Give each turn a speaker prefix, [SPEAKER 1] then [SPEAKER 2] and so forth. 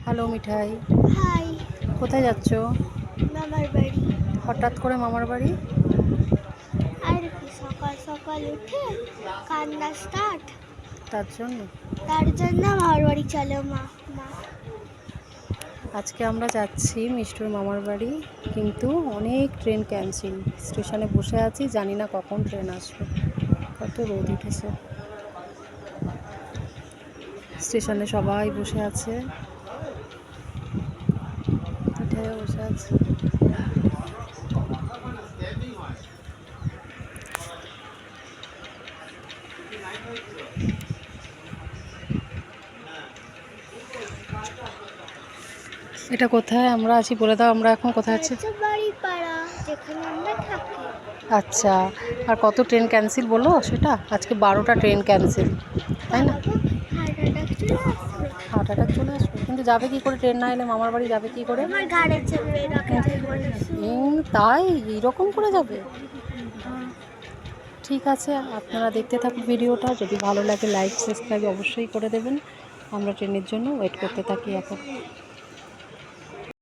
[SPEAKER 1] Hello মিঠাই,
[SPEAKER 2] high.
[SPEAKER 1] কোথায় যাচ্ছ?
[SPEAKER 2] মামার বাড়ি।
[SPEAKER 1] হঠাৎ করে মামার বাড়ি?
[SPEAKER 2] আর কি সকাল সকাল উঠে কান্না স্টার্ট,
[SPEAKER 1] তার জন্য
[SPEAKER 2] তার জন্য মামার বাড়ি চলো মা। মা
[SPEAKER 1] আজকে আমরা যাচ্ছি মিষ্টুর মামার বাড়ি, কিন্তু অনেক ট্রেন ক্যান্সেল। স্টেশনে বসে আছি, জানি না কখন ট্রেন আসবে। কত রোদ উঠেছে, স্টেশনে সবাই বসে আছে, মিঠাইও বসে আছে। এটা কোথায় আমরা আছি বলে দাও, আমরা এখন কোথায় আছি?
[SPEAKER 2] বাড়ি পাড়া, যেখানে আমরা থাকি।
[SPEAKER 1] আচ্ছা, আর কত ট্রেন ক্যান্সেল বলো সেটা? আজকে 12টা ট্রেন ক্যান্সেল, তাই না? হার্ট অ্যাটাক চলে আসবে, কিন্তু যাবে কি করে? ট্রেন না এলে মামার বাড়ি যাবে কি করে?
[SPEAKER 2] আমার গাড়ি চেপে
[SPEAKER 1] তাই এইরকম করে যাবে? ঠিক আছে, আপনারা দেখতে থাকুন ভিডিওটা। যদি ভালো লাগে লাইক সাবস্ক্রাইব অবশ্যই করে দেবেন। আমরা ট্রেনের জন্য ওয়েট করতে থাকি এখন।